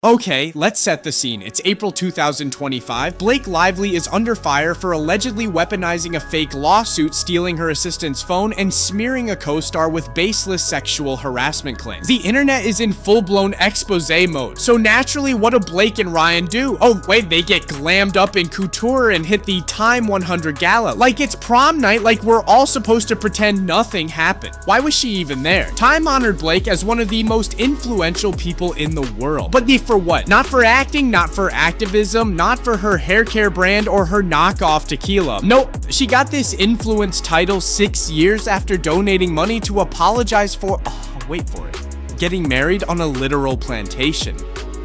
Okay, let's set the scene. It's April 2025. Blake Lively is under fire for allegedly weaponizing a fake lawsuit, stealing her assistant's phone, and smearing a co-star with baseless sexual harassment claims. The internet is in full-blown expose mode. So naturally, what do Blake and Ryan do? Oh, wait, they get glammed up in couture and hit the Time 100 Gala. Like it's prom night, like we're all supposed to pretend nothing happened. Why was she even there? Time honored Blake as one of the most influential people in the world. But for what? Not for acting, not for activism, not for her hair care brand or her knockoff tequila. Nope, she got this influence title 6 years after donating money to apologize for, wait for it, getting married on a literal plantation.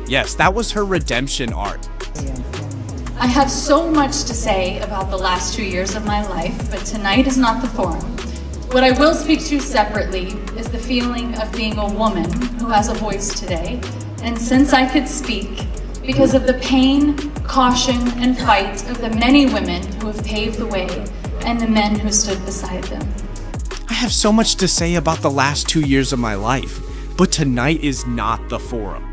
Yes, that was her redemption arc. I have so much to say about the last 2 years of my life, but tonight is not the forum. What I will speak to separately is the feeling of being a woman who has a voice today. And since I could speak, because of the pain, caution, and fight of the many women who have paved the way and the men who stood beside them. I have so much to say about the last 2 years of my life, but tonight is not the forum.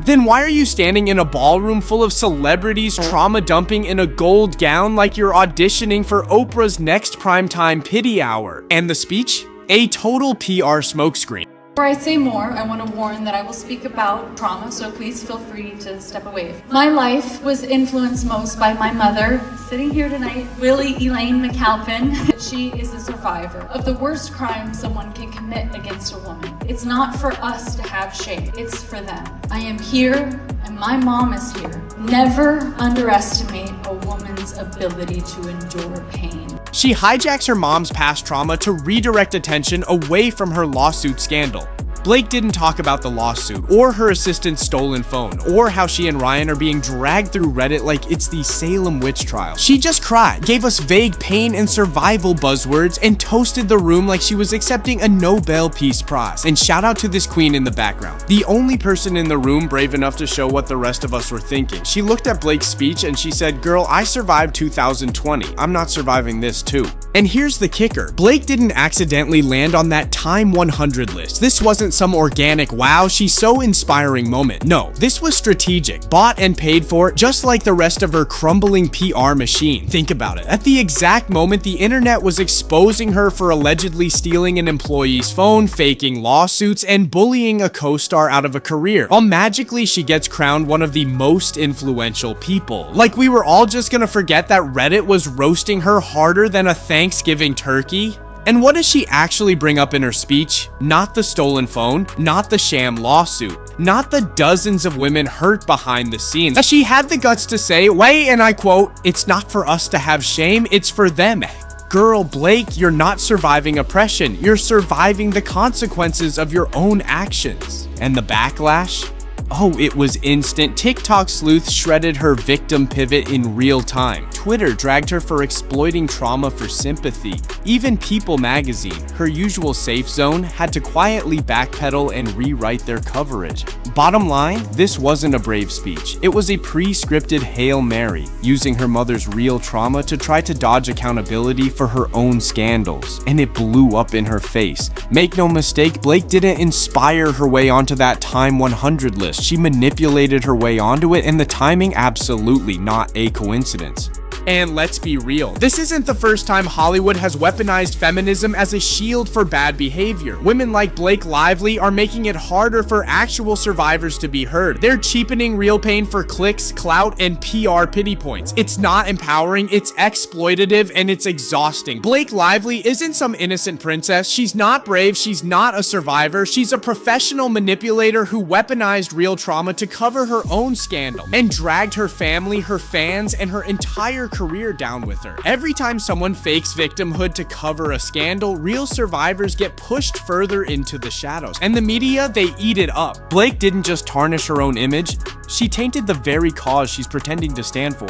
Then why are you standing in a ballroom full of celebrities trauma dumping in a gold gown like you're auditioning for Oprah's next primetime pity hour? And the speech? A total PR smokescreen. Before I say more, I want to warn that I will speak about trauma, so please feel free to step away. My life was influenced most by my mother, sitting here tonight, Willie Elaine McAlpin. She is a survivor of the worst crime someone can commit against a woman. It's not for us to have shame, it's for them. I am here, and my mom is here. Never underestimate a woman's ability to endure pain. She hijacks her mom's past trauma to redirect attention away from her lawsuit scandal. Blake didn't talk about the lawsuit, or her assistant's stolen phone, or how she and Ryan are being dragged through Reddit like it's the Salem witch trial. She just cried, gave us vague pain and survival buzzwords, and toasted the room like she was accepting a Nobel Peace Prize. And shout out to this queen in the background, the only person in the room brave enough to show what the rest of us were thinking. She looked at Blake's speech and she said, "Girl, I survived 2020. I'm not surviving this too." And here's the kicker. Blake didn't accidentally land on that Time 100 list. This wasn't some organic, wow, she's so inspiring moment. No, this was strategic, bought and paid for, just like the rest of her crumbling PR machine. Think about it. At the exact moment the internet was exposing her for allegedly stealing an employee's phone, faking lawsuits, and bullying a co-star out of a career, all magically she gets crowned one of the most influential people. Like we were all just gonna forget that Reddit was roasting her harder than a Thanksgiving turkey? And what does she actually bring up in her speech? Not the stolen phone, not the sham lawsuit, not the dozens of women hurt behind the scenes. That she had the guts to say, wait, and I quote, "It's not for us to have shame, it's for them." Girl, Blake, you're not surviving oppression, you're surviving the consequences of your own actions. And the backlash? Oh, it was instant. TikTok sleuth shredded her victim pivot in real time. Twitter dragged her for exploiting trauma for sympathy. Even People magazine, her usual safe zone, had to quietly backpedal and rewrite their coverage. Bottom line, this wasn't a brave speech. It was a pre-scripted Hail Mary, using her mother's real trauma to try to dodge accountability for her own scandals. And it blew up in her face. Make no mistake, Blake didn't inspire her way onto that Time 100 list. She manipulated her way onto it, and the timing absolutely not a coincidence. And let's be real, this isn't the first time Hollywood has weaponized feminism as a shield for bad behavior. Women like Blake Lively are making it harder for actual survivors to be heard. They're cheapening real pain for clicks, clout, and PR pity points. It's not empowering, it's exploitative, and it's exhausting. Blake Lively isn't some innocent princess. She's not brave, she's not a survivor. She's a professional manipulator who weaponized real trauma to cover her own scandal and dragged her family, her fans, and her entire career down with her. Every time someone fakes victimhood to cover a scandal, real survivors get pushed further into the shadows, and the media, they eat it up. Blake didn't just tarnish her own image, she tainted the very cause she's pretending to stand for.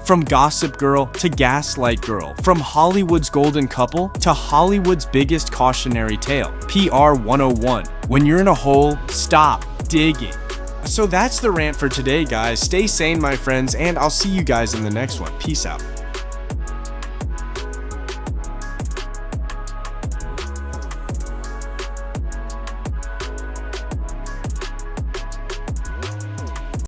From Gossip Girl to Gaslight Girl, from Hollywood's golden couple to Hollywood's biggest cautionary tale. PR 101. When you're in a hole, stop digging. So that's the rant for today, guys. Stay sane, my friends, and I'll see you guys in the next one. Peace out.